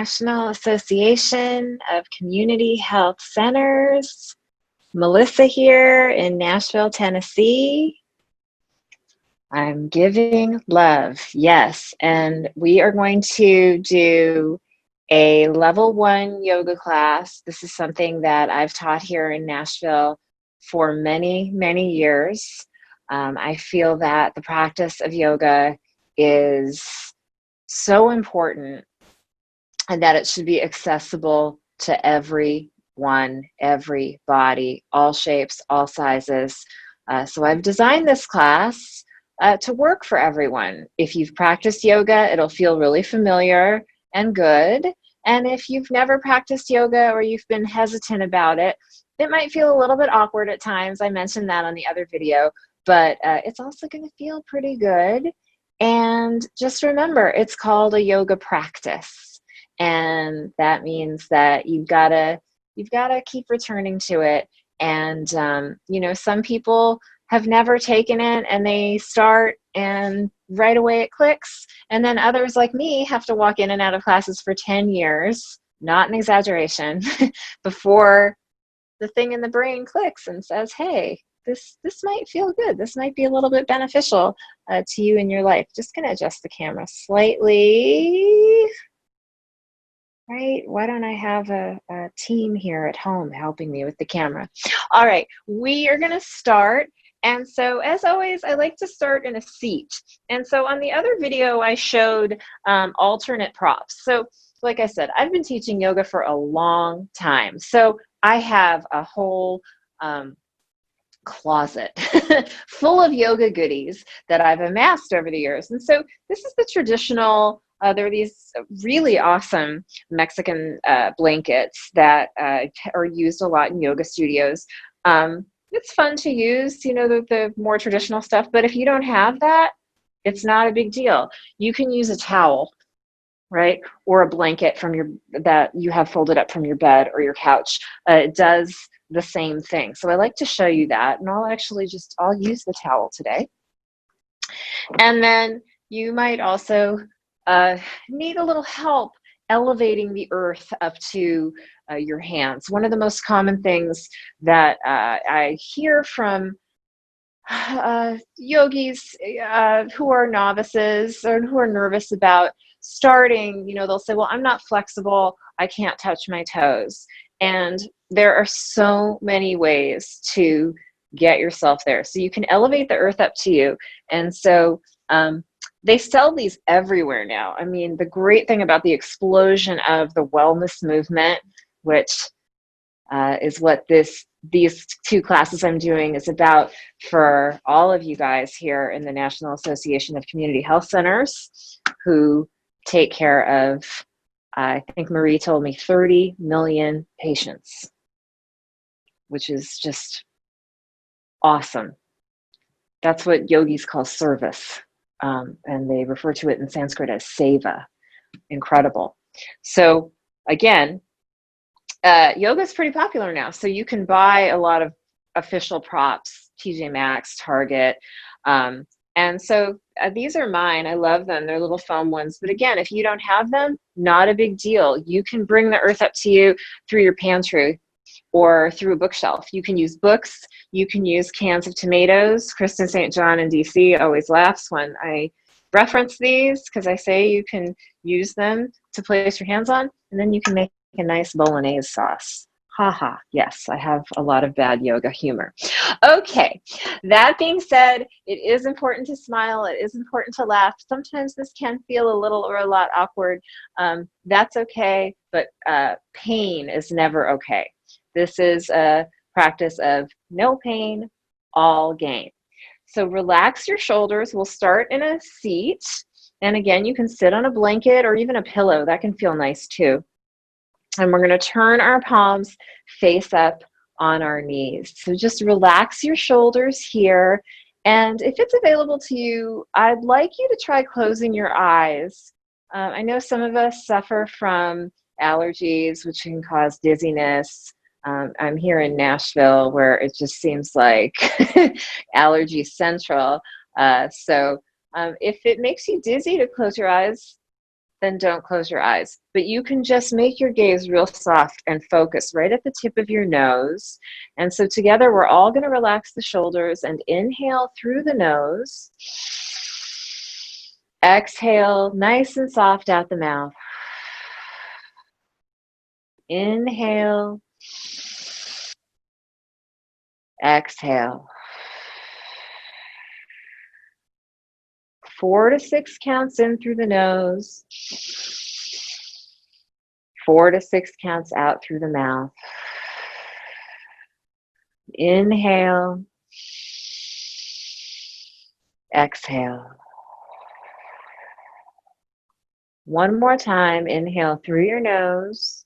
National Association of Community Health Centers. Melissa here in Nashville, Tennessee. I'm giving love, yes, and we are going to do a level 1 yoga class. This is something that I've taught here in Nashville for many, many years. I feel that the practice of yoga is so important and that it should be accessible to everyone, everybody, all shapes, all sizes. So I've designed this class to work for everyone. If you've practiced yoga, it'll feel really familiar and good. And if you've never practiced yoga or you've been hesitant about it, it might feel a little bit awkward at times. I mentioned that on the other video, but it's also going to feel pretty good. And just remember, it's called a yoga practice. And that means that you've got to keep returning to it. And, some people have never taken it and they start and right away it clicks. And then others like me have to walk in and out of classes for 10 years, not an exaggeration, before the thing in the brain clicks and says, hey, this might feel good. This might be a little bit beneficial to you in your life. Just going to adjust the camera slightly. Right? Why don't I have a team here at home helping me with the camera? All right, we are going to start. And so, as always, I like to start in a seat. And so on the other video, I showed alternate props. So like I said, I've been teaching yoga for a long time. So I have a whole closet full of yoga goodies that I've amassed over the years. And so this is the traditional, there are these really awesome Mexican blankets that are used a lot in yoga studios. It's fun to use, the more traditional stuff, but if you don't have that, it's not a big deal. You can use a towel, right? Or a blanket that you have folded up from your bed or your couch. It does the same thing. So I like to show you that, and I'll use the towel today. And then you might also need a little help elevating the earth up to your hands. One of the most common things that I hear from yogis who are novices or who are nervous about starting, they'll say, well, I'm not flexible. I can't touch my toes. And there are so many ways to get yourself there. So you can elevate the earth up to you. And so they sell these everywhere now. I mean, the great thing about the explosion of the wellness movement, which is what these two classes I'm doing is about for all of you guys here in the National Association of Community Health Centers, who take care of, I think Marie told me, 30 million patients, which is just awesome. That's what yogis call service. And they refer to it in Sanskrit as seva. Incredible. So again, yoga is pretty popular now. So you can buy a lot of official props, TJ Maxx, Target. And so these are mine. I love them. They're little foam ones. But again, if you don't have them, not a big deal. You can bring the earth up to you through your pantry or through a bookshelf. You can use books. You can use cans of tomatoes. Kristen St. John in DC always laughs when I reference these because I say you can use them to place your hands on, and then you can make a nice bolognese sauce. Haha, yes, I have a lot of bad yoga humor. Okay, that being said, it is important to smile. It is important to laugh. Sometimes this can feel a little or a lot awkward. That's okay, but pain is never okay. This is a practice of no pain, all gain. So relax your shoulders. We'll start in a seat. And again, you can sit on a blanket or even a pillow. That can feel nice too. And we're going to turn our palms face up on our knees. So just relax your shoulders here. And if it's available to you, I'd like you to try closing your eyes. I know some of us suffer from allergies, which can cause dizziness. I'm here in Nashville where it just seems like allergy central. So if it makes you dizzy to close your eyes, then don't close your eyes. But you can just make your gaze real soft and focus right at the tip of your nose. And so together we're all going to relax the shoulders and inhale through the nose. Exhale nice and soft out the mouth. Inhale. Exhale. 4 to 6 counts in through the nose. 4 to 6 counts out through the mouth. Inhale. Exhale. One more time. Inhale through your nose.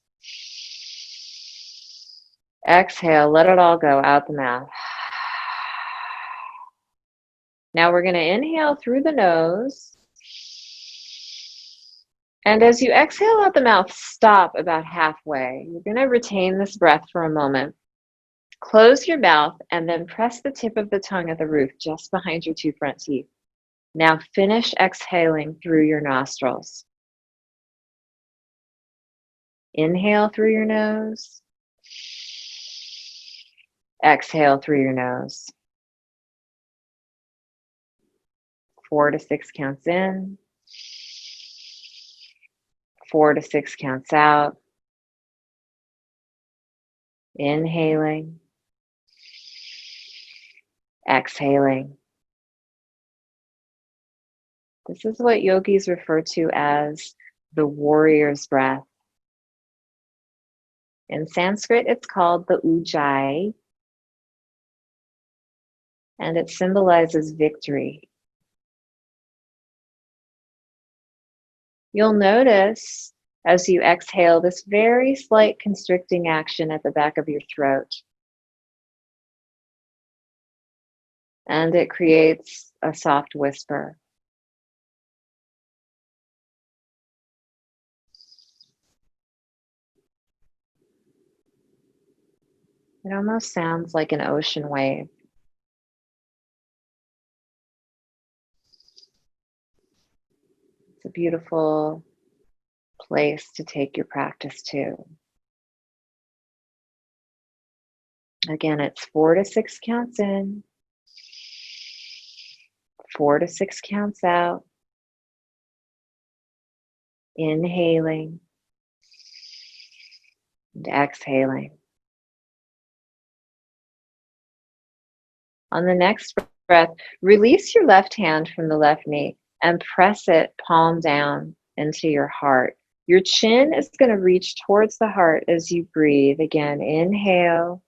Exhale. Let it all go out the mouth. Now we're going to inhale through the nose. And as you exhale out the mouth, stop about halfway. You're going to retain this breath for a moment. Close your mouth and then press the tip of the tongue at the roof just behind your 2 front teeth. Now finish exhaling through your nostrils. Inhale through your nose. Exhale through your nose. 4 to 6 counts in. 4 to 6 counts out. Inhaling. Exhaling. This is what yogis refer to as the warrior's breath. In Sanskrit, it's called the Ujjayi, and it symbolizes victory. You'll notice as you exhale this very slight constricting action at the back of your throat. And it creates a soft whisper. It almost sounds like an ocean wave. It's a beautiful place to take your practice to. Again, it's 4 to 6 counts in, 4 to 6 counts out. Inhaling and exhaling. On the next breath, release your left hand from the left knee and press it palm down into your heart. Your chin is going to reach towards the heart as you breathe. Again, inhale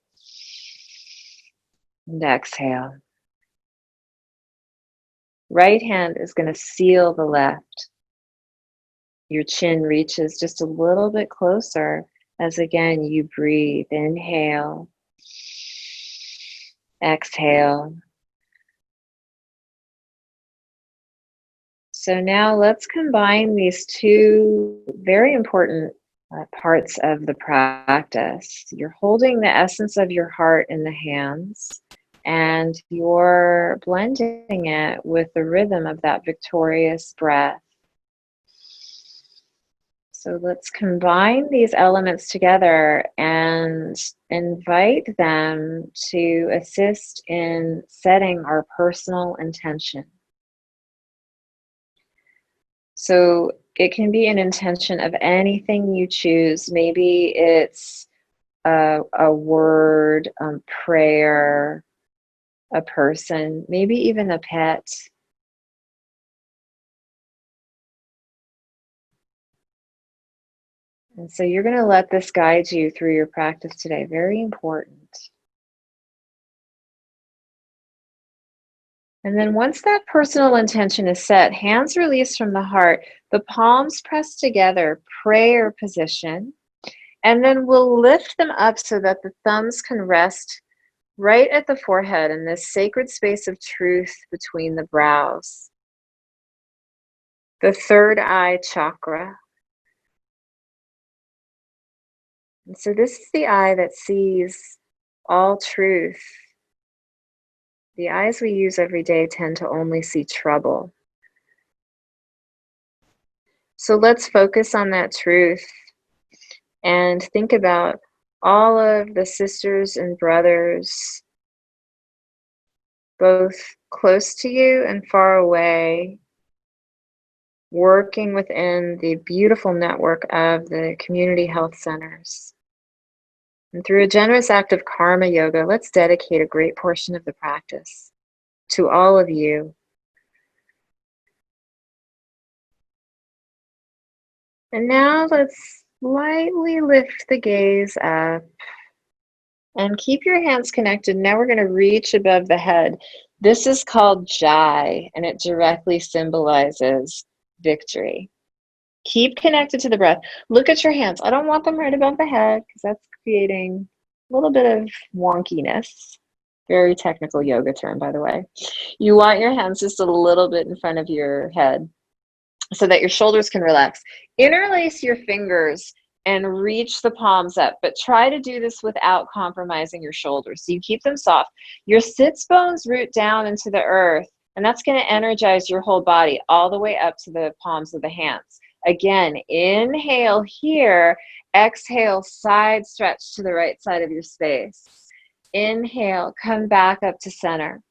and exhale. Right hand is going to seal the left. Your chin reaches just a little bit closer as again you breathe. Inhale, exhale. So now let's combine these 2 very important parts of the practice. You're holding the essence of your heart in the hands, and you're blending it with the rhythm of that victorious breath. So let's combine these elements together and invite them to assist in setting our personal intention. So it can be an intention of anything you choose. Maybe it's a word, prayer, a person, maybe even a pet. And so you're going to let this guide you through your practice today. Very important. And then once that personal intention is set, hands released from the heart, the palms pressed together, prayer position. And then we'll lift them up so that the thumbs can rest right at the forehead in this sacred space of truth between the brows. The third eye chakra. And so this is the eye that sees all truth. The eyes we use every day tend to only see trouble. So let's focus on that truth and think about all of the sisters and brothers, both close to you and far away, working within the beautiful network of the community health centers. And through a generous act of karma yoga, let's dedicate a great portion of the practice to all of you. And now let's lightly lift the gaze up and keep your hands connected. Now we're going to reach above the head. This is called Jai, and it directly symbolizes victory. Keep connected to the breath. Look at your hands. I don't want them right above the head because that's creating a little bit of wonkiness. Very technical yoga term, by the way. You want your hands just a little bit in front of your head so that your shoulders can relax. Interlace your fingers and reach the palms up, but try to do this without compromising your shoulders. So you keep them soft. Your sits bones root down into the earth, and that's going to energize your whole body all the way up to the palms of the hands. Again, inhale here, exhale, side stretch to the right side of your space. Inhale, come back up to center.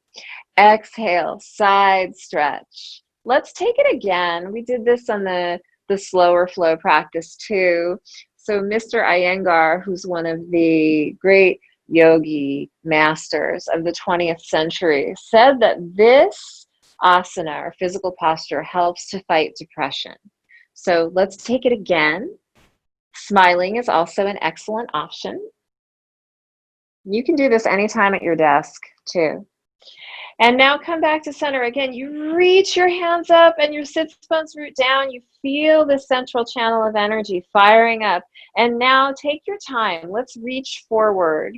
Exhale, side stretch. Let's take it again. We did this on the slower flow practice too. So Mr. Iyengar, who's one of the great yogi masters of the 20th century, said that this asana, or physical posture, helps to fight depression. So let's take it again. Smiling is also an excellent option. You can do this anytime at your desk too. And now come back to center. Again, you reach your hands up and your sits bones root down. You feel the central channel of energy firing up. And now take your time. Let's reach forward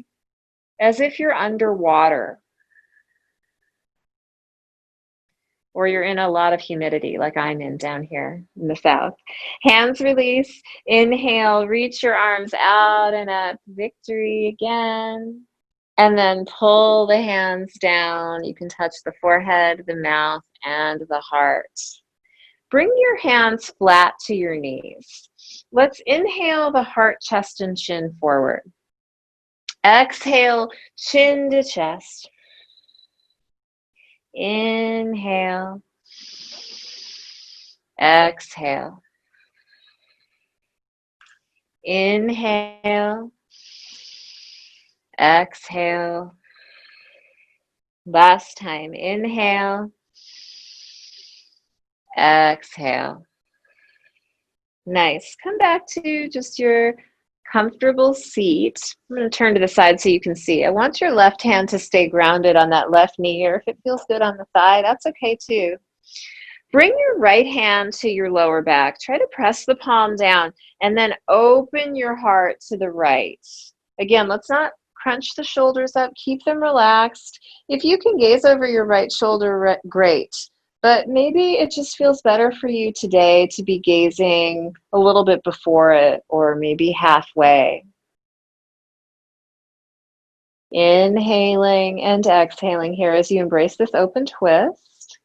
as if you're underwater. Or you're in a lot of humidity like I'm in down here in the south. Hands release. Inhale, reach your arms out and up. Victory again. And then pull the hands down. You can touch the forehead, the mouth, and the heart. Bring your hands flat to your knees. Let's inhale the heart, chest, and chin forward. Exhale, chin to chest. Inhale. Exhale. Inhale. Exhale. Last time. Inhale. Exhale. Nice. Come back to just your comfortable seat. I'm going to turn to the side so you can see. I want your left hand to stay grounded on that left knee, or if it feels good on the thigh, that's okay too. Bring your right hand to your lower back. Try to press the palm down and then open your heart to the right. Again, let's not crunch the shoulders up. Keep them relaxed. If you can gaze over your right shoulder, great. But maybe it just feels better for you today to be gazing a little bit before it, or maybe halfway. Inhaling and exhaling here as you embrace this open twist.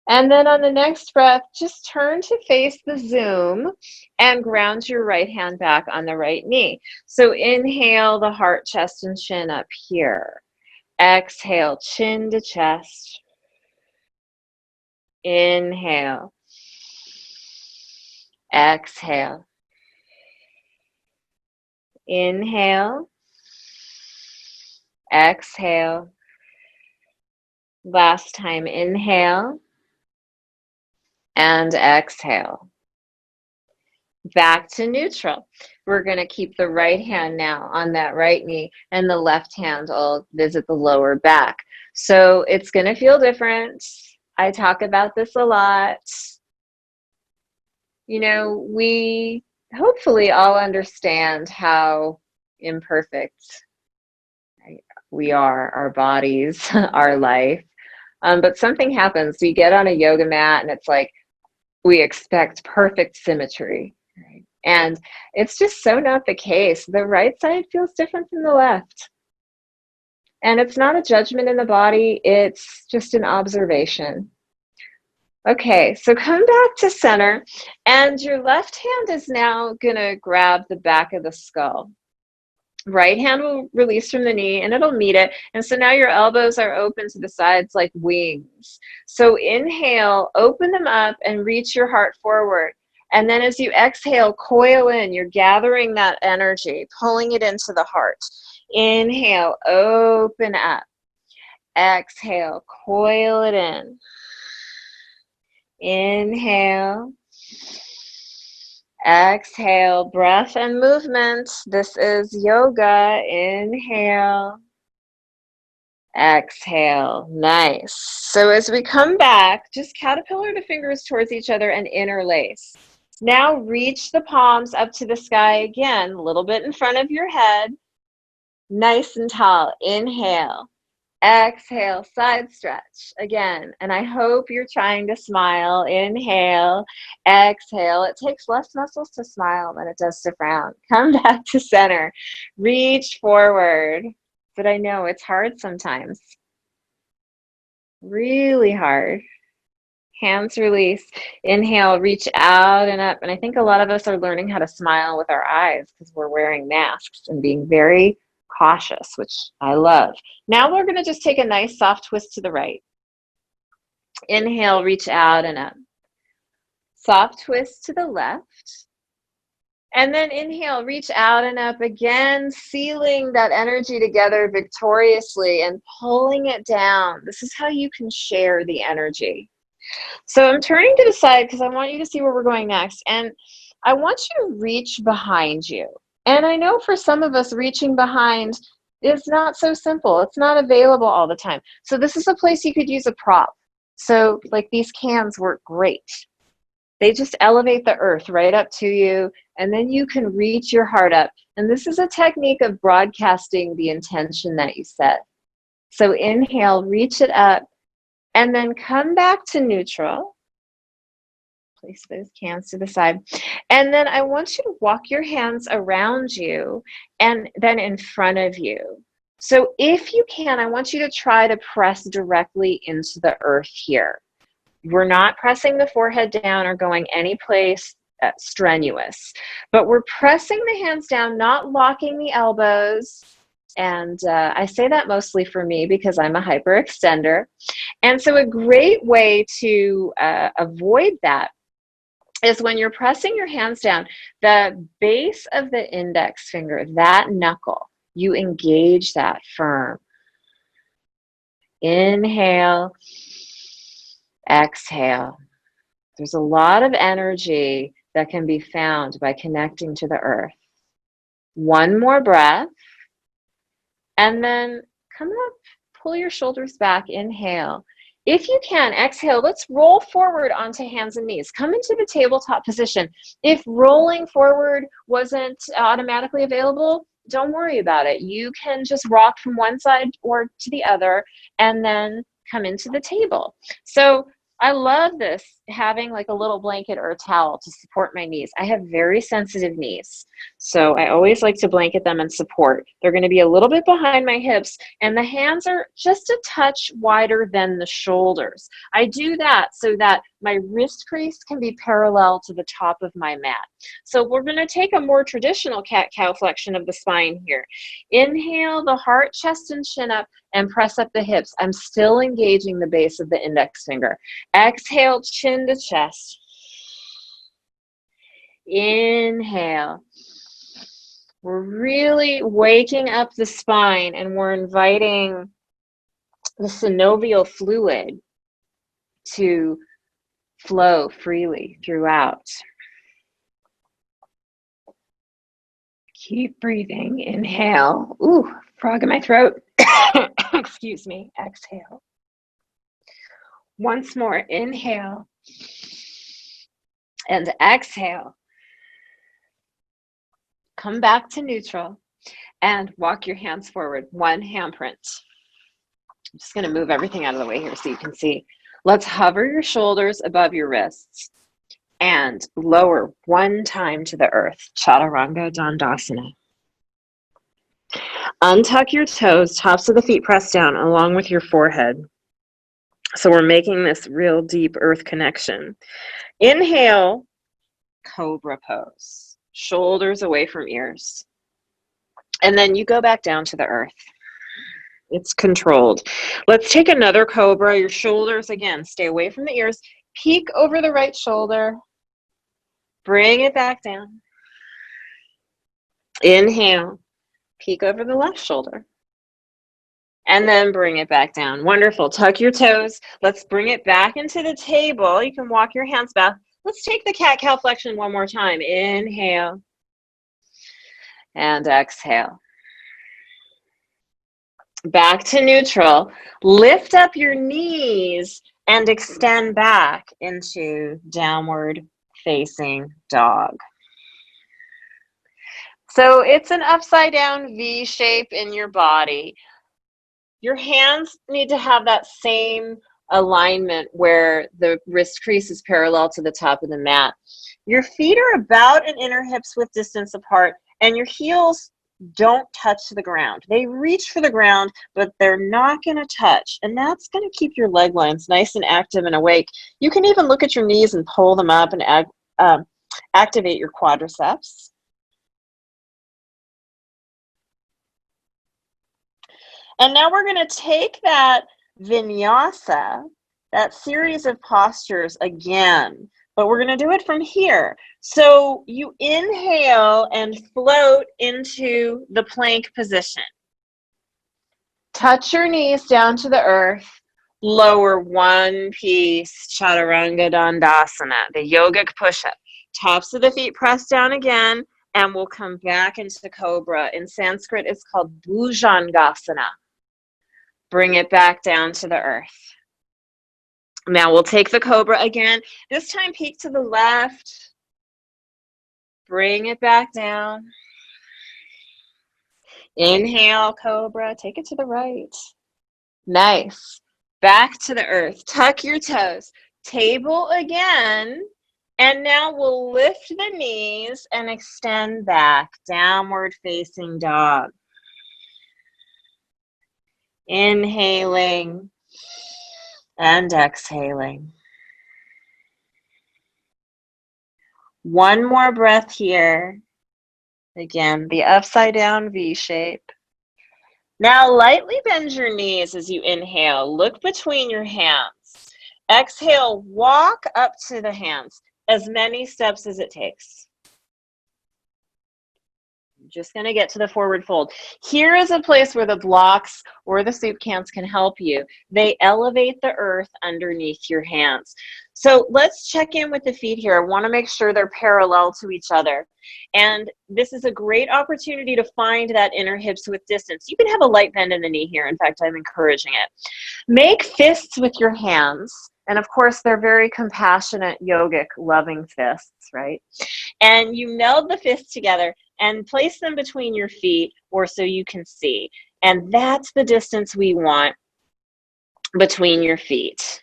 And then on the next breath, just turn to face the zoom and ground your right hand back on the right knee. So inhale the heart, chest, and chin up here. Exhale, chin to chest. Inhale. Exhale. Inhale. Exhale. Last time, inhale and exhale. Back to neutral. We're going to keep the right hand now on that right knee, and the left hand will visit the lower back. So it's going to feel different. I talk about this a lot. You know, we hopefully all understand how imperfect we are, our bodies, our life. But something happens. We get on a yoga mat and it's like we expect perfect symmetry. Right? And it's just so not the case. The right side feels different from the left. And it's not a judgment in the body. It's just an observation. Okay, so come back to center, and your left hand is now gonna grab the back of the skull. Right hand will release from the knee and it'll meet it. And so now your elbows are open to the sides like wings. So inhale, open them up and reach your heart forward. And then as you exhale, coil in. You're gathering that energy, pulling it into the heart. Inhale, open up. Exhale, coil it in. Inhale. Exhale, breath and movement. This is yoga. Inhale. Exhale. Nice. So as we come back, just caterpillar the fingers towards each other and interlace. Now reach the palms up to the sky again, a little bit in front of your head. Nice and tall. Inhale. Exhale, side stretch again. And I hope you're trying to smile. Inhale, exhale. It takes less muscles to smile than it does to frown. Come back to center. Reach forward. But I know it's hard sometimes. Really hard. Hands release. Inhale, reach out and up. And I think a lot of us are learning how to smile with our eyes because we're wearing masks and being very cautious, which I love. Now we're going to just take a nice soft twist to the right. Inhale, reach out and up. Soft twist to the left. And then inhale, reach out and up again, sealing that energy together victoriously and pulling it down. This is how you can share the energy. So I'm turning to the side because I want you to see where we're going next. And I want you to reach behind you. And I know for some of us, reaching behind is not so simple. It's not available all the time. So this is a place you could use a prop. So like these cans work great. They just elevate the earth right up to you, and then you can reach your heart up. And this is a technique of broadcasting the intention that you set. So inhale, reach it up, and then come back to neutral. Place those cans to the side. And then I want you to walk your hands around you and then in front of you. So if you can, I want you to try to press directly into the earth here. We're not pressing the forehead down or going any place strenuous, but we're pressing the hands down, not locking the elbows. And I say that mostly for me because I'm a hyperextender. And so a great way to avoid that is when you're pressing your hands down, the base of the index finger, that knuckle, you engage that firm. Inhale, exhale. There's a lot of energy that can be found by connecting to the earth. One more breath, and then come up, pull your shoulders back, inhale. If you can, exhale, let's roll forward onto hands and knees. Come into the tabletop position. If rolling forward wasn't automatically available, don't worry about it. You can just rock from one side or to the other and then come into the table. So I love this, having like a little blanket or a towel to support my knees. I have very sensitive knees, so I always like to blanket them and support. They're going to be a little bit behind my hips, and the hands are just a touch wider than the shoulders. I do that so that my wrist crease can be parallel to the top of my mat. So we're going to take a more traditional cat-cow flexion of the spine here. Inhale the heart, chest, and chin up, and press up the hips. I'm still engaging the base of the index finger. Exhale, chin to chest. Inhale. We're really waking up the spine, and we're inviting the synovial fluid to flow freely throughout. Keep breathing. Inhale. Ooh, frog in my throat. Excuse me. Exhale. Once more. Inhale. And exhale. Come back to neutral and walk your hands forward. One handprint. I'm just going to move everything out of the way here so you can see. Let's hover your shoulders above your wrists and lower one time to the earth. Chaturanga Dandasana. Untuck your toes, tops of the feet pressed down along with your forehead. So we're making this real deep earth connection. Inhale, cobra pose. Shoulders away from ears. And then you go back down to the earth. It's controlled. Let's take another cobra. Your shoulders, again, stay away from the ears. Peek over the right shoulder. Bring it back down. Inhale. Peek over the left shoulder. And then bring it back down. Wonderful. Tuck your toes. Let's bring it back into the table. You can walk your hands back. Let's take the cat-cow flexion one more time. Inhale. And exhale. Back to neutral. Lift up your knees and extend back into downward facing dog. So it's an upside down V shape in your body. Your hands need to have that same alignment where the wrist crease is parallel to the top of the mat. Your feet are about an inner hips width distance apart, and your heels don't touch the ground. They reach for the ground, but they're not going to touch, and that's going to keep your leg lines nice and active and awake. You can even look at your knees and pull them up and activate your quadriceps. And now we're going to take that vinyasa, that series of postures again, but we're going to do it from here. So you inhale and float into the plank position. Touch your knees down to the earth. Lower one piece, Chaturanga Dandasana, the yogic push-up. Tops of the feet press down again, and we'll come back into Cobra. In Sanskrit, it's called Bhujangasana. Bring it back down to the earth. Now we'll take the Cobra again. This time peek to the left. Bring it back down. Inhale, Cobra. Take it to the right. Nice. Back to the earth. Tuck your toes. Table again. And now we'll lift the knees and extend back. Downward facing dog. Inhaling and exhaling. One more breath here. Again, the upside down V shape. Now lightly bend your knees as you inhale. Look between your hands. Exhale, walk up to the hands. As many steps as it takes. I'm just going to get to the forward fold. Here is a place where the blocks or the soup cans can help you. They elevate the earth underneath your hands. So let's check in with the feet here. I want to make sure they're parallel to each other. And this is a great opportunity to find that inner hips width distance. You can have a light bend in the knee here. In fact, I'm encouraging it. Make fists with your hands. And of course, they're very compassionate, yogic, loving fists, right? And you meld the fists together and place them between your feet or so you can see. And that's the distance we want between your feet.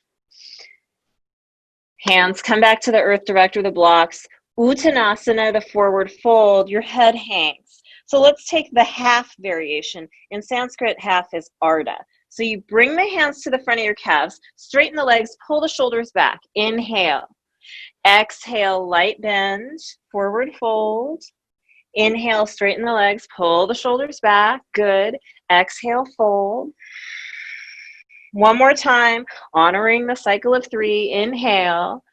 Hands come back to the earth direct or the blocks. Uttanasana, the forward fold, your head hangs. So let's take the half variation. In Sanskrit, half is ardha. So you bring the hands to the front of your calves, straighten the legs, pull the shoulders back. Inhale. Exhale, light bend, forward fold. Inhale, straighten the legs, pull the shoulders back. Good. Exhale, fold. One more time, honoring the cycle of 3. Inhale.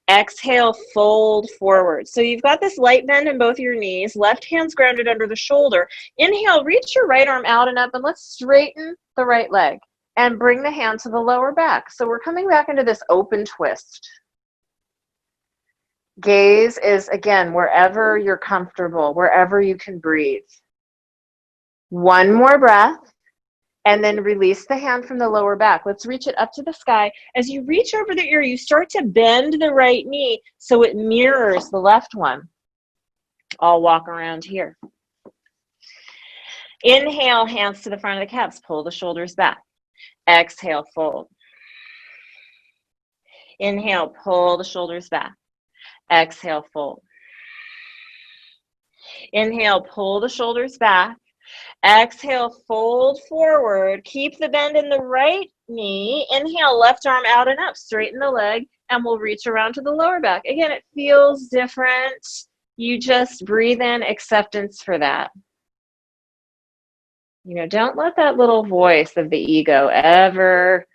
Exhale, fold forward. So you've got this light bend in both your knees, left hand's grounded under the shoulder. Inhale, reach your right arm out and up, and let's straighten the right leg and bring the hand to the lower back. So we're coming back into this open twist. Gaze is, again, wherever you're comfortable, wherever you can breathe. One more breath. And then release the hand from the lower back. Let's reach it up to the sky. As you reach over the ear, you start to bend the right knee so it mirrors the left one. I'll walk around here. Inhale, hands to the front of the calves. Pull the shoulders back. Exhale, fold. Inhale, pull the shoulders back. Exhale, fold. Inhale, pull the shoulders back. Exhale, fold forward. Keep the bend in the right knee. Inhale, left arm out and up, straighten the leg, and we'll reach around to the lower back. Again, it feels different. You just breathe in acceptance for that. You know, don't let that little voice of the ego ever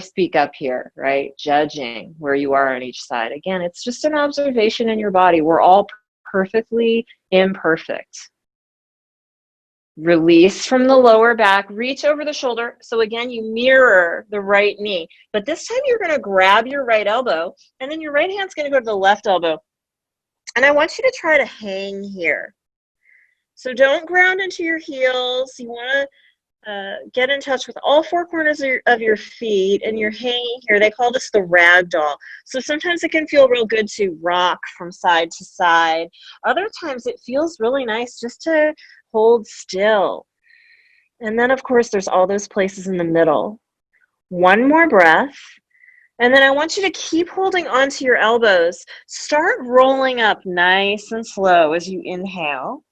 speak up here, right? Judging where you are on each side. Again, it's just an observation in your body. We're all perfectly imperfect. Release from the lower back, reach over the shoulder. So again, you mirror the right knee, but this time you're going to grab your right elbow, and then your right hand's going to go to the left elbow. And I want you to try to hang here. So don't ground into your heels. You want to get in touch with all four corners of your feet, and you're hanging here. They call this the rag doll. So sometimes it can feel real good to rock from side to side. Other times it feels really nice just to hold still. And then, of course, there's all those places in the middle. One more breath. And then I want you to keep holding onto your elbows. Start rolling up nice and slow as you inhale.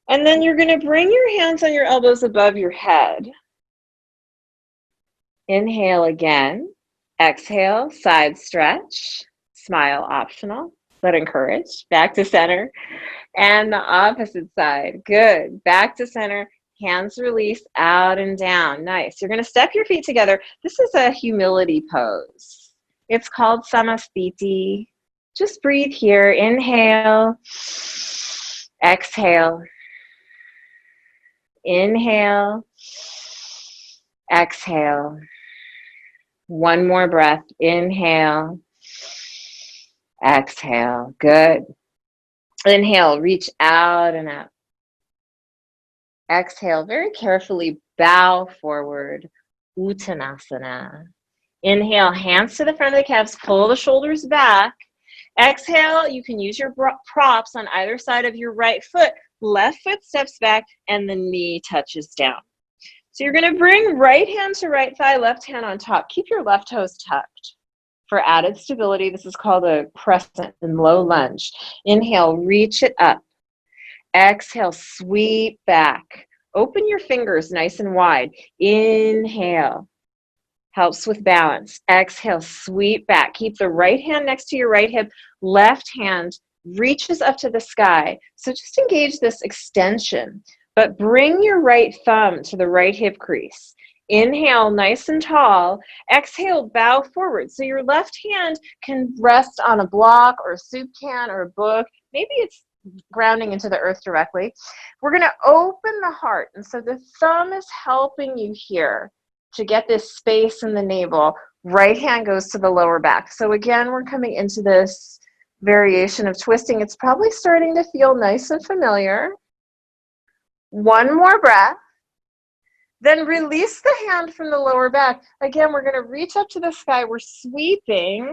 And then you're going to bring your hands on your elbows above your head. Inhale again. Exhale, side stretch. Smile optional, but encouraged. Back to center. And the opposite side. Good. Back to center. Hands release out and down. Nice. You're going to step your feet together. This is a humility pose. It's called Samasthiti. Just breathe here. Inhale. Exhale. Inhale. Exhale. One more breath. Inhale. Exhale. Good. Inhale, reach out and up. Exhale, very carefully bow forward. Uttanasana. Inhale, hands to the front of the calves, pull the shoulders back. Exhale, you can use your props on either side of your right foot. Left foot steps back and the knee touches down. So you're going to bring right hand to right thigh, left hand on top. Keep your left toes tucked. For added stability, this is called a crescent and low lunge. Inhale, reach it up. Exhale, sweep back. Open your fingers nice and wide. Inhale. Helps with balance. Exhale, sweep back. Keep the right hand next to your right hip. Left hand reaches up to the sky. So just engage this extension, but bring your right thumb to the right hip crease. Inhale, nice and tall. Exhale, bow forward. So your left hand can rest on a block or a soup can or a book. Maybe it's grounding into the earth directly. We're going to open the heart. And so the thumb is helping you here to get this space in the navel. Right hand goes to the lower back. So again, we're coming into this variation of twisting. It's probably starting to feel nice and familiar. One more breath. Then release the hand from the lower back. Again, we're going to reach up to the sky. We're sweeping.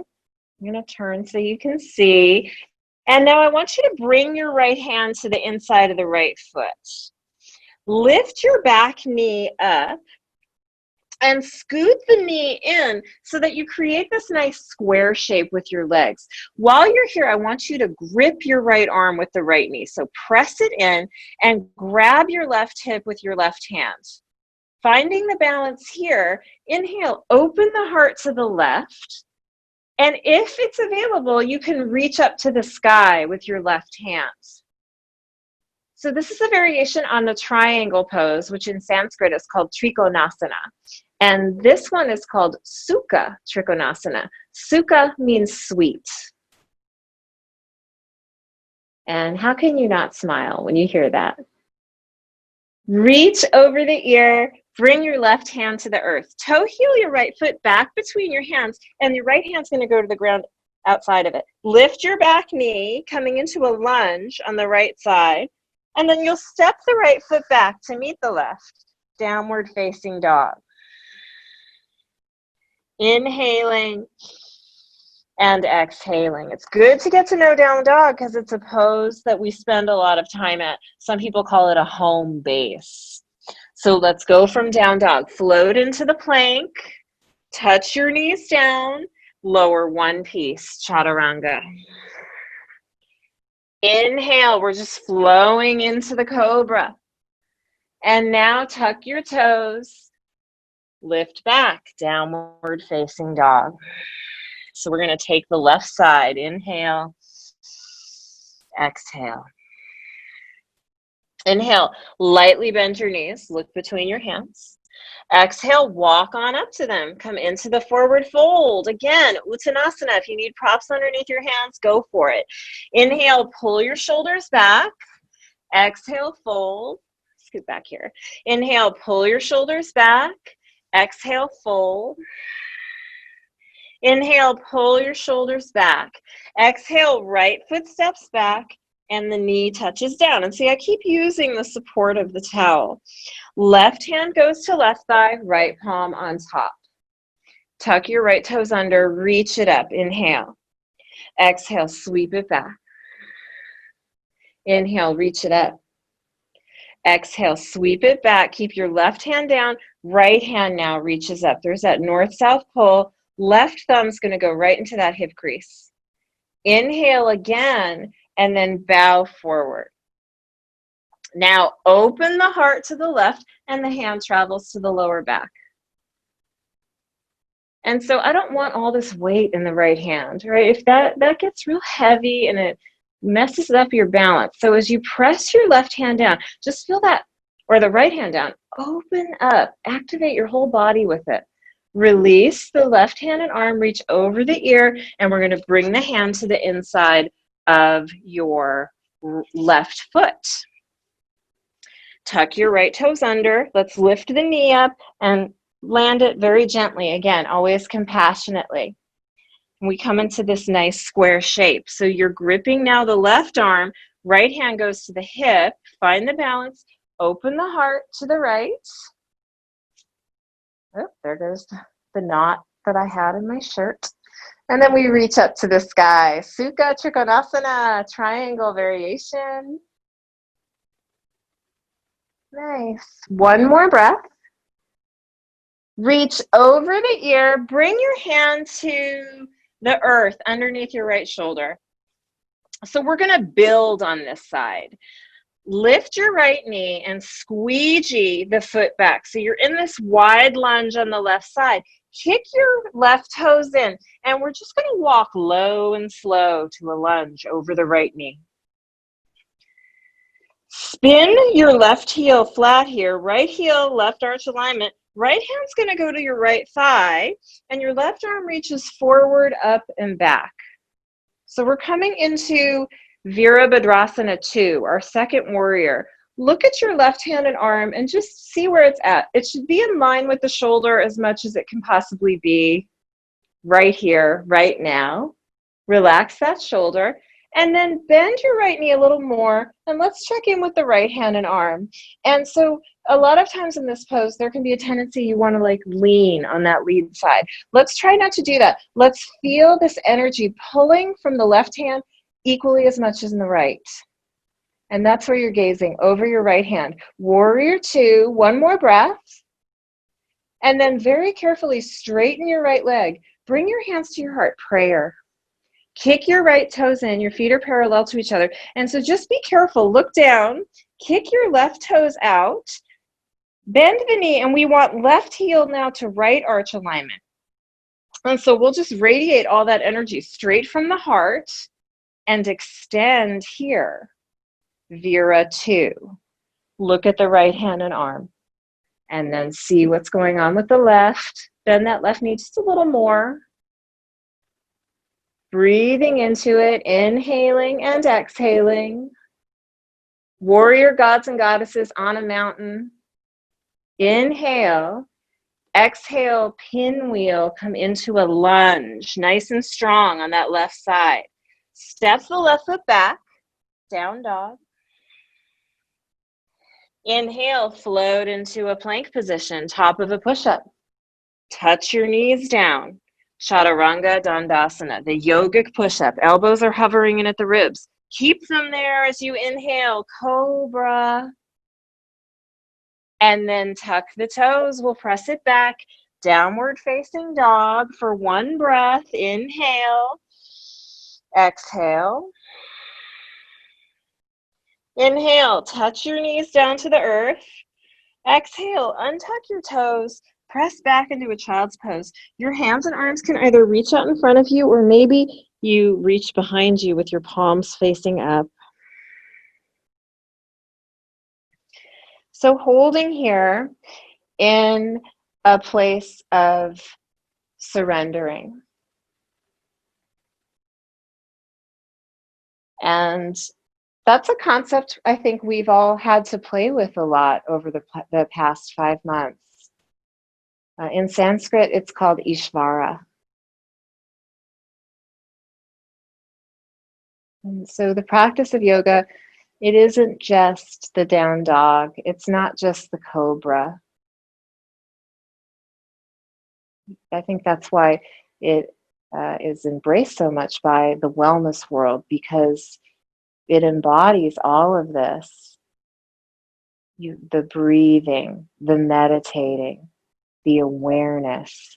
I'm going to turn so you can see. And now I want you to bring your right hand to the inside of the right foot. Lift your back knee up and scoot the knee in so that you create this nice square shape with your legs. While you're here, I want you to grip your right arm with the right knee. So press it in and grab your left hip with your left hand. Finding the balance here, inhale, open the heart to the left. And if it's available, you can reach up to the sky with your left hand. So this is a variation on the triangle pose, which in Sanskrit is called Trikonasana. And this one is called Sukha Trikonasana. Sukha means sweet. And how can you not smile when you hear that? Reach over the ear. Bring your left hand to the earth. Toe heel your right foot back between your hands, and your right hand's going to go to the ground outside of it. Lift your back knee, coming into a lunge on the right side, and then you'll step the right foot back to meet the left. Downward facing dog. Inhaling and exhaling. It's good to get to know down dog because it's a pose that we spend a lot of time at. Some people call it a home base. So let's go from down dog. Float into the plank. Touch your knees down. Lower one piece. Chaturanga. Inhale. We're just flowing into the cobra. And now tuck your toes, lift back, downward facing dog. So we're going to take the left side. Inhale, exhale. Inhale, lightly bend your knees, look between your hands. Exhale, walk on up to them. Come into the forward fold. Again, Uttanasana. If you need props underneath your hands, go for it. Inhale, pull your shoulders back. Exhale, fold. Scoot back here. Inhale, pull your shoulders back. Exhale, fold. Inhale, pull your shoulders back. Exhale, right foot steps back and the knee touches down. And see, I keep using the support of the towel. Left hand goes to left thigh, right palm on top. Tuck your right toes under, reach it up. Inhale. Exhale, sweep it back. Inhale, reach it up. Exhale, sweep it back. Keep your left hand down. Right hand now reaches up. There's that north-south pull. Left thumb's going to go right into that hip crease. Inhale again, and then bow forward. Now open the heart to the left, and the hand travels to the lower back. And so I don't want all this weight in the right hand, right? If that gets real heavy and it messes up your balance. So as you press your left hand down, just feel that, or the right hand down, open up, activate your whole body with it. Release the left hand and arm, reach over the ear, and we're going to bring the hand to the inside of your left foot. Tuck your right toes under. Let's lift the knee up and land it very gently. Again, always compassionately. We come into this nice square shape. So you're gripping now the left arm, right hand goes to the hip, find the balance, open the heart to the right. Oh, there goes the knot that I had in my shirt. And then we reach up to the sky. Sukha Trikonasana, triangle variation. Nice. One more breath. Reach over the ear, bring your hand to the earth underneath your right shoulder. So we're going to build on this side. Lift your right knee and squeegee the foot back. So you're in this wide lunge on the left side. Kick your left toes in, and we're just going to walk low and slow to a lunge over the right knee. Spin your left heel flat here, right heel, left arch alignment. Right hand's going to go to your right thigh, and your left arm reaches forward, up, and back. So we're coming into Virabhadrasana 2, our second warrior. Look at your left hand and arm and just see where it's at. It should be in line with the shoulder as much as it can possibly be right here, right now. Relax that shoulder. And then bend your right knee a little more, and let's check in with the right hand and arm. And so a lot of times in this pose, there can be a tendency you want to like lean on that lead side. Let's try not to do that. Let's feel this energy pulling from the left hand equally as much as in the right. And that's where you're gazing, over your right hand. Warrior 2, one more breath. And then very carefully straighten your right leg. Bring your hands to your heart, prayer. Kick your right toes in, your feet are parallel to each other. And so just be careful, look down, kick your left toes out, bend the knee, and we want left heel now to right arch alignment. And so we'll just radiate all that energy straight from the heart and extend here. Vira 2. Look at the right hand and arm. And then see what's going on with the left. Bend that left knee just a little more. Breathing into it, inhaling and exhaling. Warrior gods and goddesses on a mountain. Inhale. Exhale, pinwheel, come into a lunge, nice and strong on that left side. Step the left foot back, down dog. Inhale, float into a plank position, top of a push-up. Touch your knees down. Chaturanga Dandasana, the yogic push-up. Elbows are hovering in at the ribs. Keep them there as you inhale, cobra. And then tuck the toes. We'll press it back. Downward facing dog for one breath. Inhale. Exhale. Inhale, touch your knees down to the earth. Exhale, untuck your toes, press back into a child's pose. Your hands and arms can either reach out in front of you or maybe you reach behind you with your palms facing up. So holding here in a place of surrendering. And that's a concept I think we've all had to play with a lot over the past 5 months. In Sanskrit, it's called Ishvara. And so the practice of yoga, it isn't just the down dog. It's not just the cobra. I think that's why it is embraced so much by the wellness world, because it embodies all of this. The breathing, the meditating, the awareness,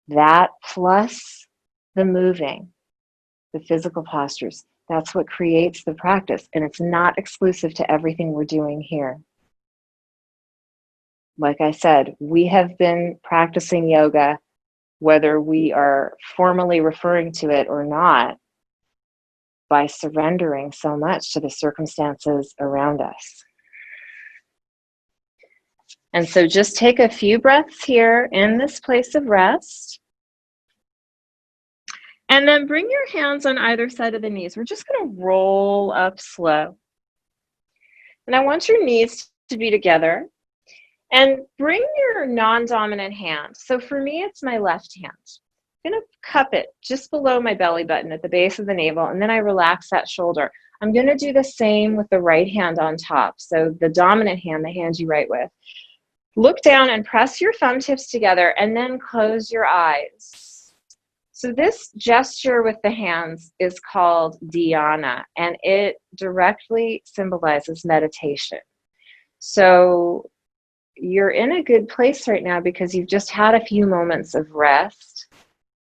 that plus the moving, the physical postures, that's what creates the practice. And it's not exclusive to everything we're doing here. Like I said, we have been practicing yoga, whether we are formally referring to it or not, by surrendering so much to the circumstances around us. And so just take a few breaths here in this place of rest. And then bring your hands on either side of the knees. We're just going to roll up slow. And I want your knees to be together. And bring your non-dominant hand. So for me, it's my left hand. I'm going to cup it just below my belly button at the base of the navel, and then I relax that shoulder. I'm going to do the same with the right hand on top. So the dominant hand, the hand you write with. Look down and press your thumb tips together, and then close your eyes. So this gesture with the hands is called dhyana, and it directly symbolizes meditation. So you're in a good place right now because you've just had a few moments of rest,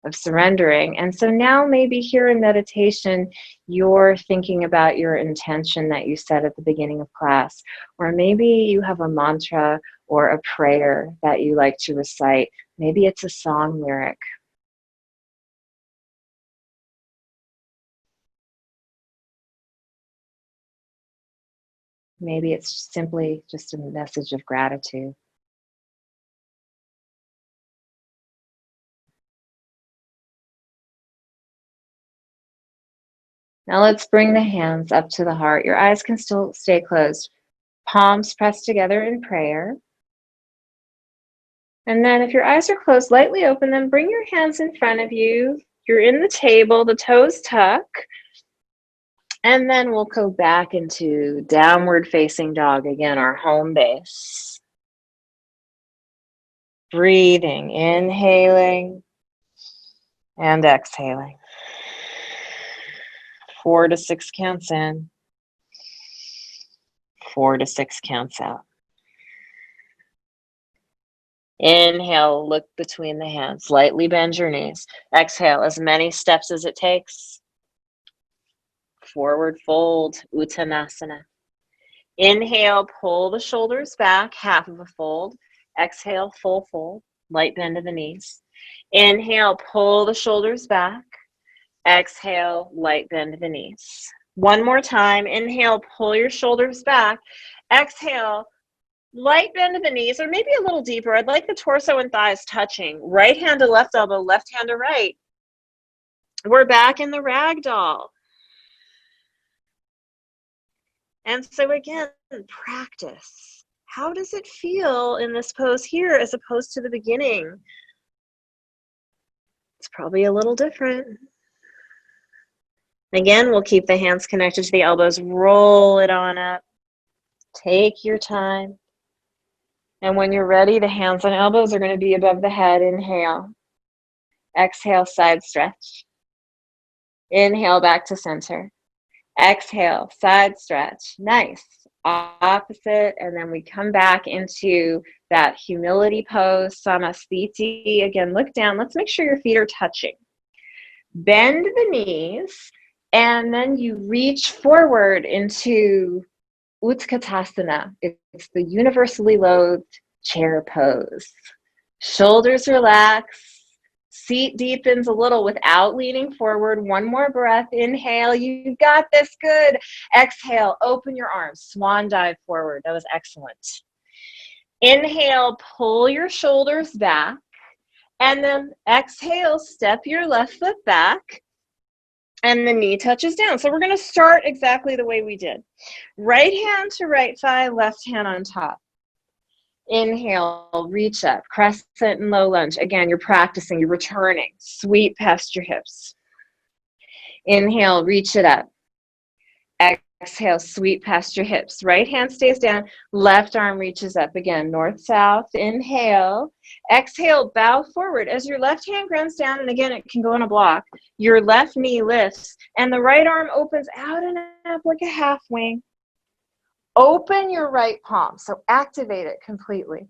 of surrendering. And so now maybe here in meditation, you're thinking about your intention that you said at the beginning of class, or maybe you have a mantra or a prayer that you like to recite. Maybe it's a song lyric. Maybe it's simply just a message of gratitude. Now let's bring the hands up to the heart. Your eyes can still stay closed. Palms pressed together in prayer. And then if your eyes are closed, lightly open them. Bring your hands in front of you. You're in the table, the toes tuck. And then we'll go back into downward facing dog again, our home base. Breathing, inhaling and exhaling. 4 to 6 counts in. 4 to 6 counts out. Inhale, look between the hands. Lightly bend your knees. Exhale, as many steps as it takes. Forward fold, Uttanasana. Inhale, pull the shoulders back, half of a fold. Exhale, full fold, light bend of the knees. Inhale, pull the shoulders back. Exhale, light bend of the knees. One more time. Inhale, pull your shoulders back. Exhale, light bend of the knees, or maybe a little deeper. I'd like the torso and thighs touching. Right hand to left elbow, left hand to right. We're back in the ragdoll. And so again, practice. How does it feel in this pose here as opposed to the beginning? It's probably a little different. Again, we'll keep the hands connected to the elbows. Roll it on up. Take your time. And when you're ready, the hands and elbows are going to be above the head. Inhale. Exhale, side stretch. Inhale, back to center. Exhale, side stretch. Nice. Opposite. And then we come back into that humility pose, Samasthiti. Again, look down. Let's make sure your feet are touching. Bend the knees. And then you reach forward into Utkatasana. It's the universally loathed chair pose. Shoulders relax. Seat deepens a little without leaning forward. One more breath. Inhale. You got this. Good. Exhale. Open your arms. Swan dive forward. That was excellent. Inhale. Pull your shoulders back. And then exhale. Step your left foot back. And the knee touches down. So we're going to start exactly the way we did. Right hand to right thigh, left hand on top. Inhale, reach up, crescent and low lunge. Again, you're practicing, you're returning. Sweep past your hips. Inhale, reach it up. Exhale, sweep past your hips. Right hand stays down, left arm reaches up. Again, north-south. Inhale. Exhale, bow forward. As your left hand grounds down, and again, it can go in a block, your left knee lifts, and the right arm opens out and up like a half wing. Open your right palm, so activate it completely.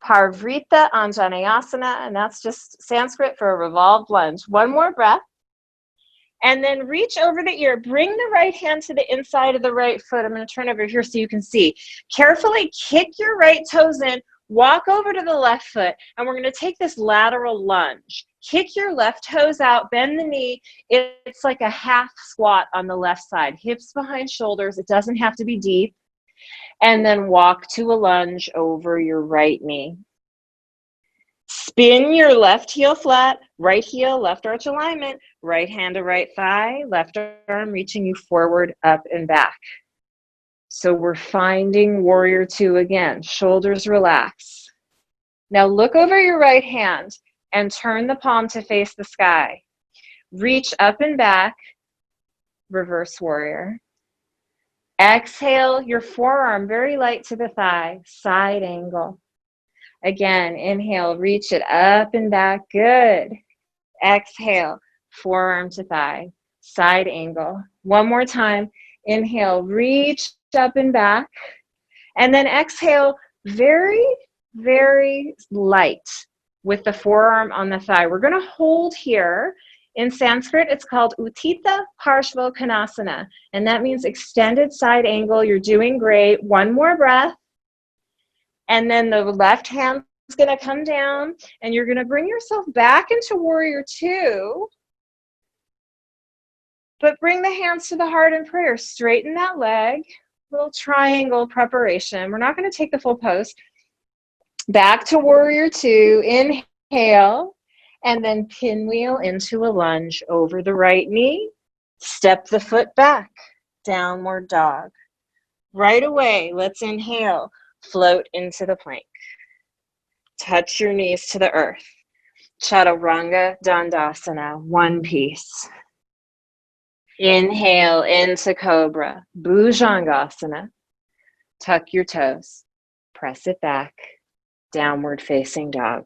Parivrtta Anjaneyasana, and that's just Sanskrit for a revolved lunge. One more breath. And then reach over the ear. Bring the right hand to the inside of the right foot. I'm going to turn over here so you can see. Carefully kick your right toes in. Walk over to the left foot, and we're going to take this lateral lunge. Kick your left toes out, bend the knee. It's like a half squat on the left side. Hips behind shoulders. It doesn't have to be deep. And then walk to a lunge over your right knee. Spin your left heel flat, right heel, left arch alignment, right hand to right thigh, left arm reaching you forward, up and back. So we're finding warrior two again. Shoulders relax. Now look over your right hand and turn the palm to face the sky. Reach up and back, reverse warrior. Exhale your forearm very light to the thigh, side angle. Again, inhale, reach it up and back, good. Exhale, forearm to thigh, side angle. One more time, inhale, reach up and back. And then exhale, very, very light with the forearm on the thigh. We're going to hold here. In Sanskrit, it's called Utthita Parshvottanasana, and that means extended side angle. You're doing great. One more breath. And then the left hand is going to come down, and you're going to bring yourself back into warrior two. But bring the hands to the heart in prayer. Straighten that leg. Little triangle preparation. We're not going to take the full pose. Back to warrior two. Inhale. And then pinwheel into a lunge over the right knee. Step the foot back. Downward dog. Right away, let's inhale. Float into the plank. Touch your knees to the earth. Chaturanga Dandasana, one piece. Inhale into Cobra, Bhujangasana. Tuck your toes. Press it back. Downward facing dog.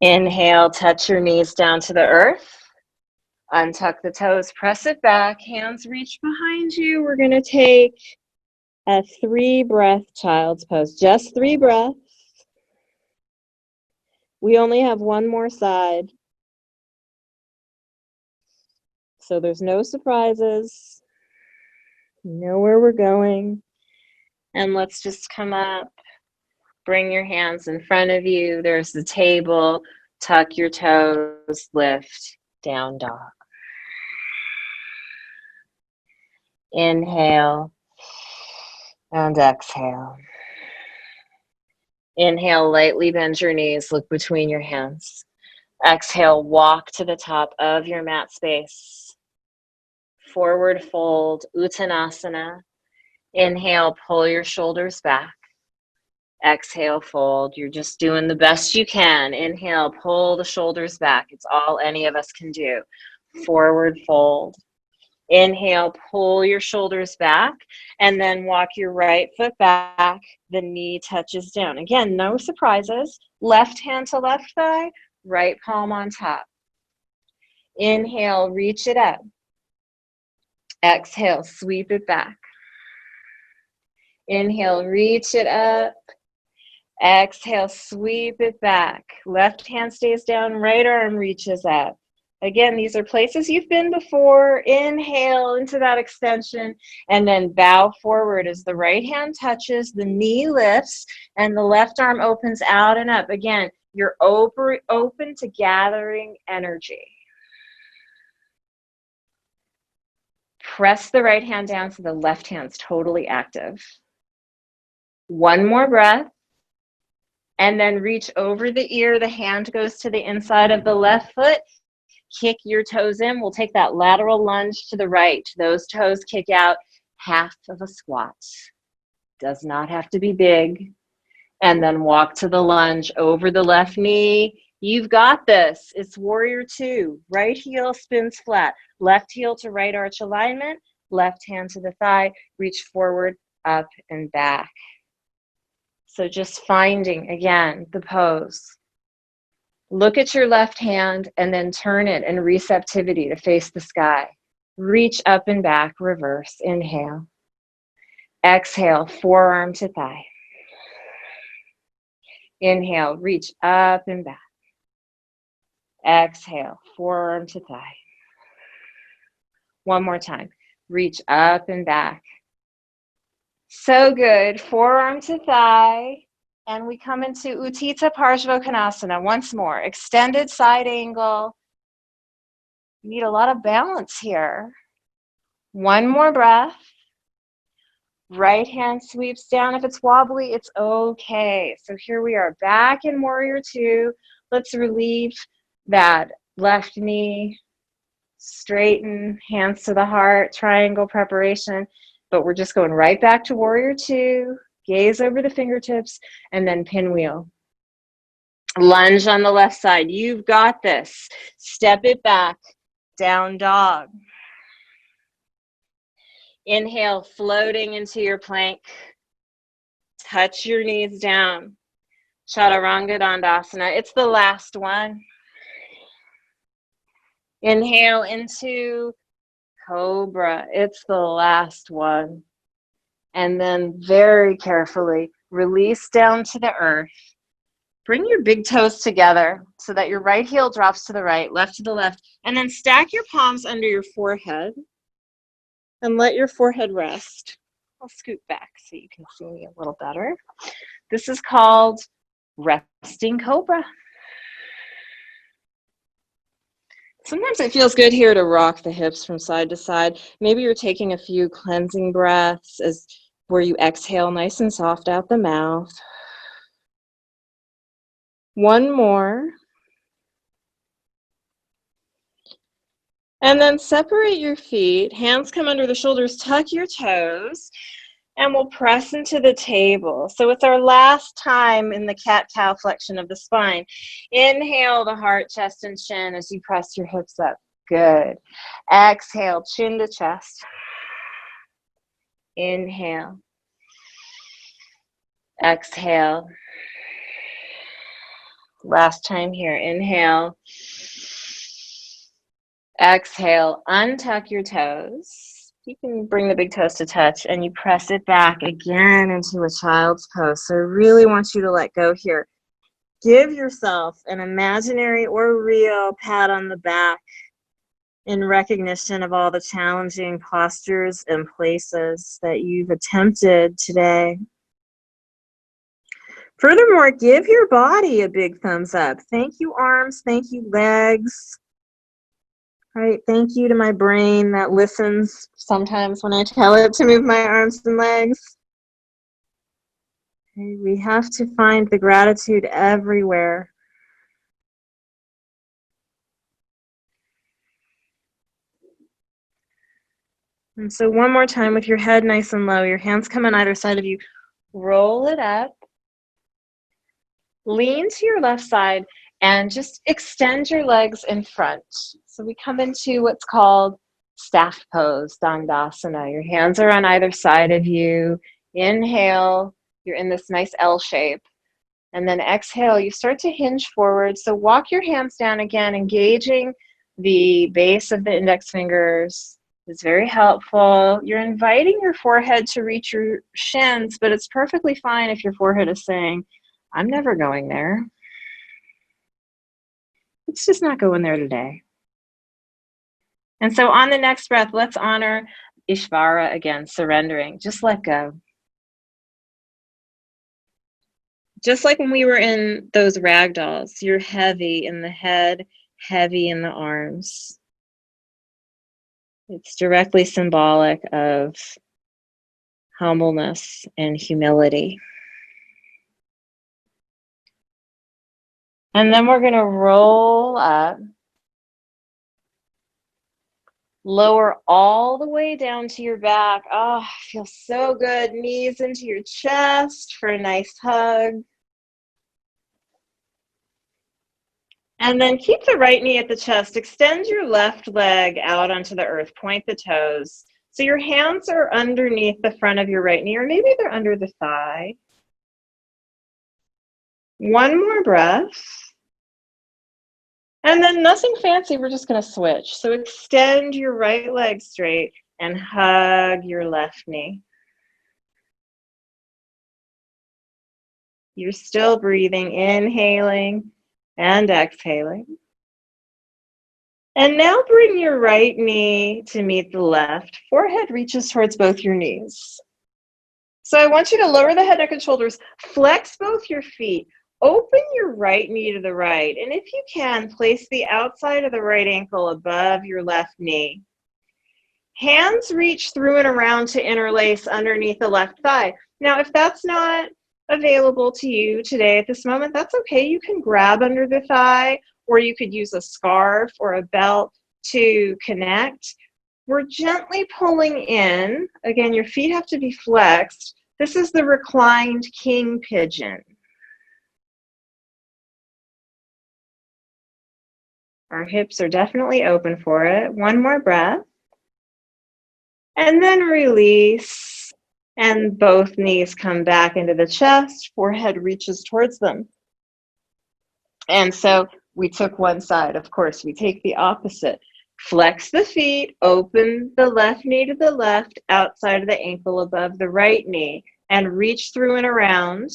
Inhale, touch your knees down to the earth. Untuck the toes, press it back. Hands reach behind you. We're going to take a 3-breath child's pose. Just 3 breaths. We only have one more side. So there's no surprises. You know where we're going. And let's just come up. Bring your hands in front of you. There's the table. Tuck your toes. Lift. Down dog. Inhale. And exhale. Inhale, lightly bend your knees. Look between your hands. Exhale, walk to the top of your mat space. Forward fold, Uttanasana. Inhale, pull your shoulders back. Exhale, fold. You're just doing the best you can. Inhale, pull the shoulders back. It's all any of us can do. Forward fold. Inhale, pull your shoulders back, and then walk your right foot back. The knee touches down. Again, no surprises. Left hand to left thigh, right palm on top. Inhale, reach it up. Exhale, sweep it back. Inhale, reach it up. Exhale, sweep it back. Left hand stays down, right arm reaches up. Again, these are places you've been before. Inhale into that extension and then bow forward as the right hand touches, the knee lifts, and the left arm opens out and up. Again, you're open to gathering energy. Press the right hand down so the left hand's totally active. One more breath. And then reach over the ear. The hand goes to the inside of the left foot. Kick your toes in. We'll take that lateral lunge to the right. Those toes kick out, half of a squat. Does not have to be big. And then walk to the lunge over the left knee. You've got this. It's warrior two. Right heel spins flat. Left heel to right arch alignment. Left hand to the thigh. Reach forward, up, and back. So just finding, again, the pose. Look at your left hand and then turn it in receptivity to face the sky. Reach up and back, reverse. Inhale. Exhale, forearm to thigh. Inhale, reach up and back. Exhale, forearm to thigh. One more time. Reach up and back. So good. Forearm to thigh. And we come into Utthita Parshvottanasana once more. Extended side angle. You need a lot of balance here. One more breath. Right hand sweeps down. If it's wobbly, it's okay. So here we are back in warrior two. Let's relieve that left knee. Straighten, hands to the heart, triangle preparation. But we're just going right back to warrior two. Gaze over the fingertips and then pinwheel. Lunge on the left side. You've got this. Step it back. Down dog. Inhale, floating into your plank. Touch your knees down. Chaturanga Dandasana. It's the last one. Inhale into Cobra. It's the last one. And then very carefully release down to the earth. Bring your big toes together so that your right heel drops to the right, left to the left, and then stack your palms under your forehead and let your forehead rest. I'll scoot back so you can see me a little better. This is called resting cobra. Sometimes it feels good here to rock the hips from side to side. Maybe you're taking a few cleansing breaths where you exhale nice and soft out the mouth. One more. And then separate your feet. Hands come under the shoulders. Tuck your toes. And we'll press into the table. So it's our last time in the cat-cow flexion of the spine. Inhale the heart, chest, and chin as you press your hips up. Good. Exhale, chin to chest. Inhale. Exhale. Last time here. Inhale. Exhale. Untuck your toes. You can bring the big toes to touch and you press it back again into a child's pose. So I really want you to let go here. Give yourself an imaginary or real pat on the back in recognition of all the challenging postures and places that you've attempted today. Furthermore, give your body a big thumbs up. Thank you, arms. Thank you, legs. All right, thank you to my brain that listens sometimes when I tell it to move my arms and legs. Okay, we have to find the gratitude everywhere. And so one more time with your head nice and low, your hands come on either side of you. Roll it up. Lean to your left side and just extend your legs in front. So we come into what's called staff pose, Dandasana. Your hands are on either side of you. Inhale, you're in this nice L shape. And then exhale, you start to hinge forward. So walk your hands down again, engaging the base of the index fingers. It's very helpful. You're inviting your forehead to reach your shins, but it's perfectly fine if your forehead is saying, I'm never going there. It's just not going there today. And so on the next breath, let's honor Ishvara again, surrendering. Just let go. Just like when we were in those ragdolls, you're heavy in the head, heavy in the arms. It's directly symbolic of humbleness and humility. And then we're going to roll up, lower all the way down to your back. Oh, feels so good. Knees into your chest for a nice hug. And then keep the right knee at the chest. Extend your left leg out onto the earth. Point the toes. So your hands are underneath the front of your right knee, or maybe they're under the thigh. One more breath. And then nothing fancy, we're just going to switch. So extend your right leg straight and hug your left knee. You're still breathing, inhaling and exhaling. And now bring your right knee to meet the left. Forehead reaches towards both your knees. So I want you to lower the head, neck, and shoulders. Flex both your feet. Open your right knee to the right. And if you can, place the outside of the right ankle above your left knee. Hands reach through and around to interlace underneath the left thigh. Now, if that's not available to you today at this moment, that's okay. You can grab under the thigh, or you could use a scarf or a belt to connect. We're gently pulling in. Again, your feet have to be flexed. This is the reclined king pigeon. Our hips are definitely open for it. One more breath. And then release. And both knees come back into the chest. Forehead reaches towards them. And so we took one side. Of course, we take the opposite. Flex the feet, open the left knee to the left, outside of the ankle above the right knee, and reach through and around.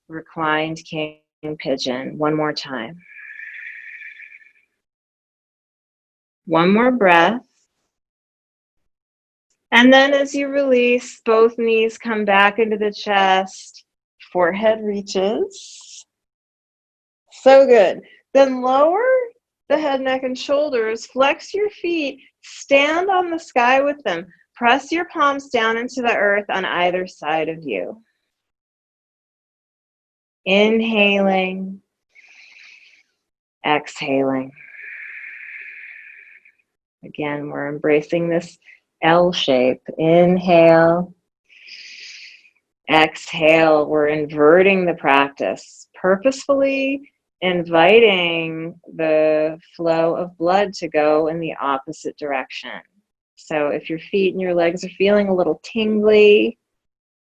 Reclined king pigeon. One more time. One more breath. And then as you release, both knees come back into the chest. Forehead reaches. So good. Then lower the head, neck, and shoulders. Flex your feet. Stand on the sky with them. Press your palms down into the earth on either side of you. Inhaling. Exhaling. Again, we're embracing this L shape. Inhale. Exhale. We're inverting the practice, purposefully inviting the flow of blood to go in the opposite direction. So if your feet and your legs are feeling a little tingly,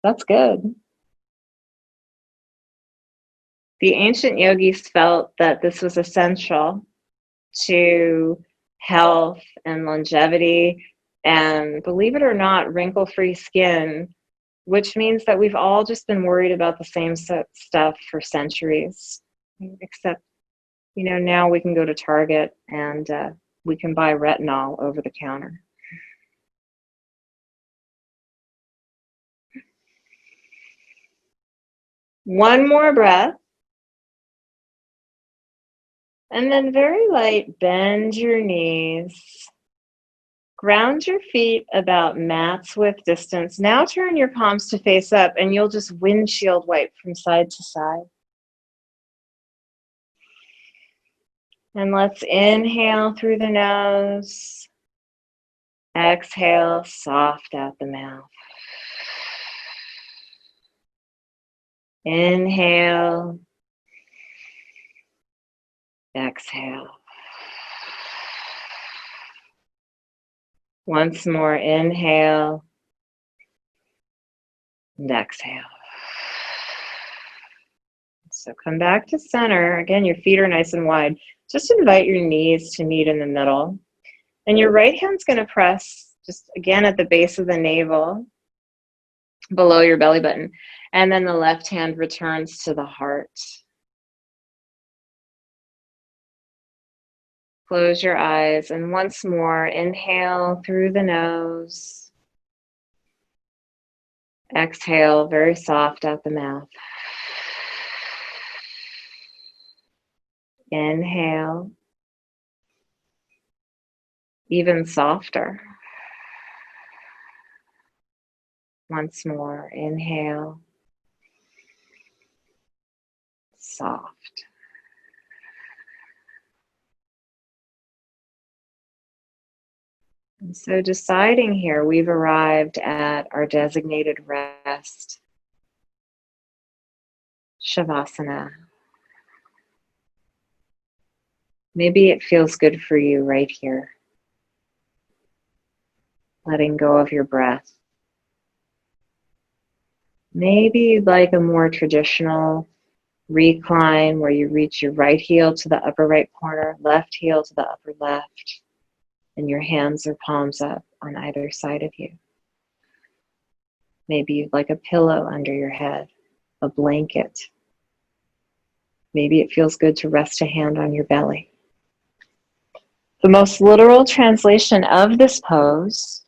that's good. The ancient yogis felt that this was essential to health and longevity, and believe it or not, wrinkle-free skin, which means that we've all just been worried about the same stuff for centuries. Except, now we can go to Target and we can buy retinol over the counter. One more breath. And then very light, bend your knees. Ground your feet about mat's width distance. Now turn your palms to face up, and you'll just windshield wipe from side to side. And let's inhale through the nose. Exhale, soft out the mouth. Inhale. Exhale. Once more, inhale and exhale. So come back to center. Again, your feet are nice and wide. Just invite your knees to meet in the middle. And your right hand's going to press just again at the base of the navel, below your belly button. And then the left hand returns to the heart. Close your eyes, and once more, inhale through the nose. Exhale, very soft at the mouth. Inhale, even softer. Once more, inhale, soft. And so deciding here, we've arrived at our designated rest, Shavasana. Maybe it feels good for you right here, letting go of your breath. Maybe you'd like a more traditional recline where you reach your right heel to the upper right corner, left heel to the upper left, and your hands or palms up on either side of you. Maybe you'd like a pillow under your head, a blanket. Maybe it feels good to rest a hand on your belly. The most literal translation of this pose,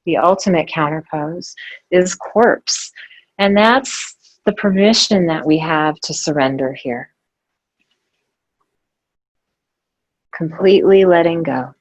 the ultimate counter pose, is corpse. And that's the permission that we have to surrender here. Completely letting go.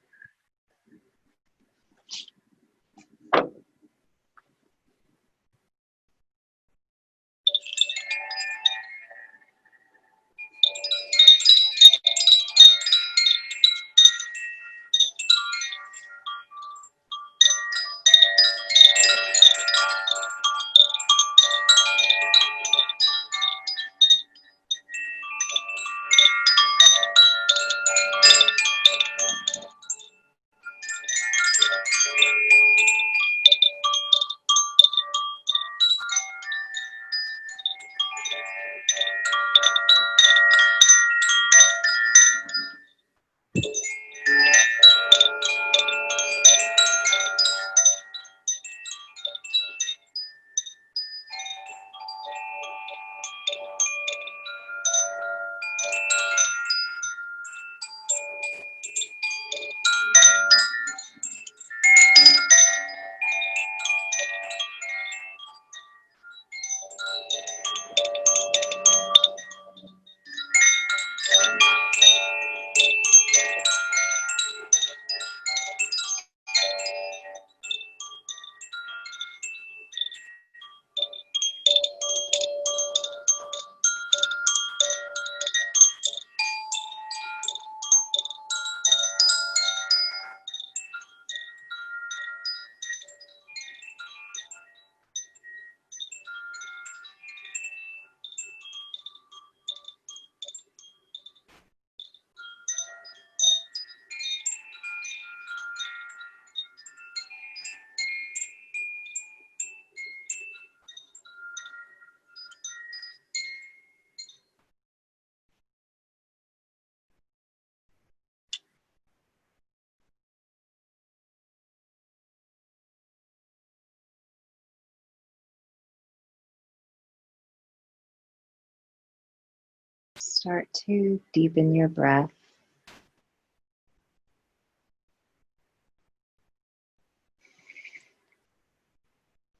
Start to deepen your breath.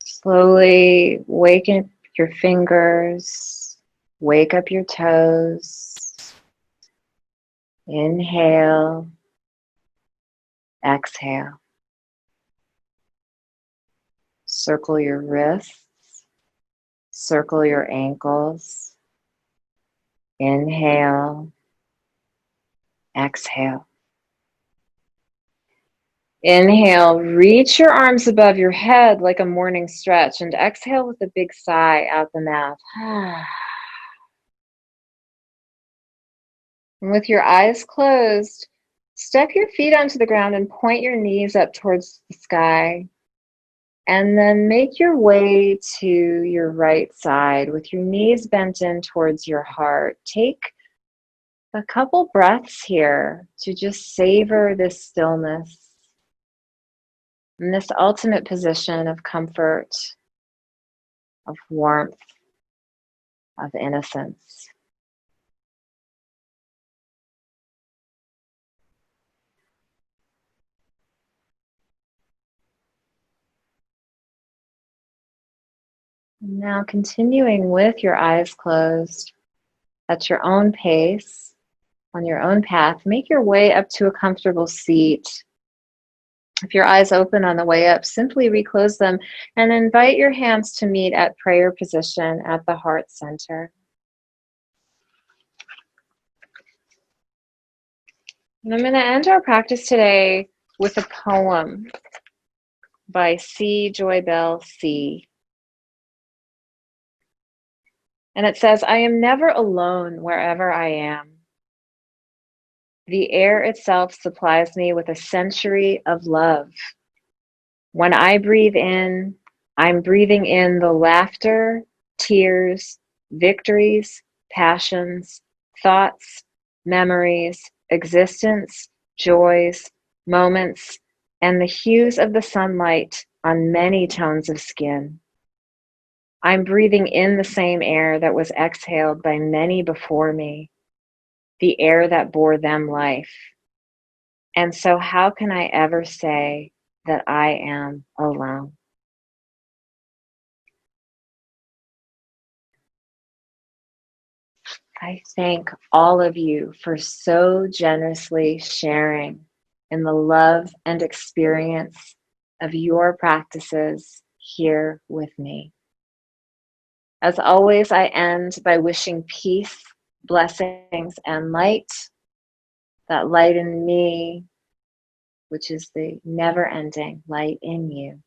Slowly wake up your fingers, wake up your toes. Inhale, exhale. Circle your wrists, circle your ankles. Inhale, exhale. Inhale, reach your arms above your head like a morning stretch, and exhale with a big sigh out the mouth. And with your eyes closed, step your feet onto the ground and point your knees up towards the sky. And then make your way to your right side with your knees bent in towards your heart. Take a couple breaths here to just savor this stillness and this ultimate position of comfort, of warmth, of innocence. Now, continuing with your eyes closed at your own pace, on your own path, make your way up to a comfortable seat. If your eyes open on the way up, simply reclose them and invite your hands to meet at prayer position at the heart center. And I'm going to end our practice today with a poem by C. Joy Bell C. And it says, I am never alone wherever I am. The air itself supplies me with a century of love. When I breathe in, I'm breathing in the laughter, tears, victories, passions, thoughts, memories, existence, joys, moments, and the hues of the sunlight on many tones of skin. I'm breathing in the same air that was exhaled by many before me, the air that bore them life. And so how can I ever say that I am alone? I thank all of you for so generously sharing in the love and experience of your practices here with me. As always, I end by wishing peace, blessings, and light. That light in me, which is the never-ending light in you.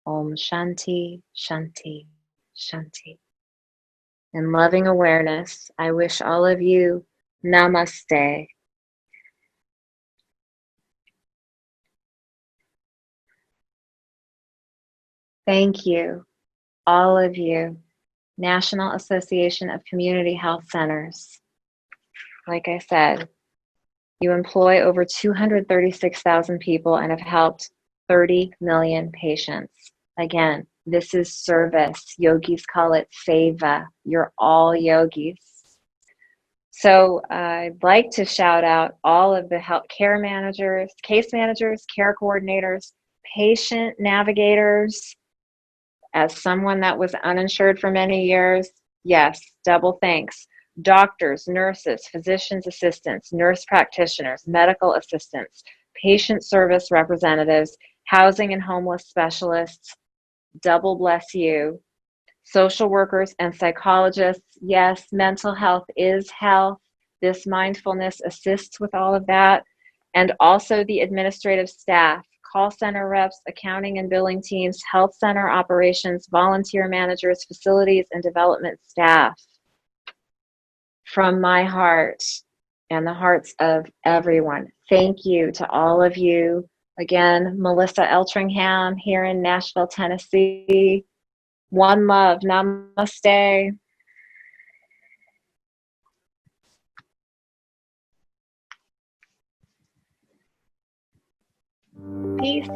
Om Shanti, Shanti, Shanti. In loving awareness, I wish all of you namaste. Thank you, all of you, National Association of Community Health Centers. Like I said, you employ over 236,000 people and have helped 30 million patients. Again, this is service. Yogis call it seva. You're all yogis. So I'd like to shout out all of the health care managers, case managers, care coordinators, patient navigators. As someone that was uninsured for many years, yes, double thanks. Doctors, nurses, physician's assistants, nurse practitioners, medical assistants, patient service representatives, housing and homeless specialists, double bless you. Social workers and psychologists, yes, mental health is health. This mindfulness assists with all of that. And also the administrative staff, call center reps, accounting and billing teams, health center operations, volunteer managers, facilities and development staff. From my heart and the hearts of everyone, thank you to all of you. Again, Melissa Eltringham here in Nashville, Tennessee. One love. Namaste. Peace.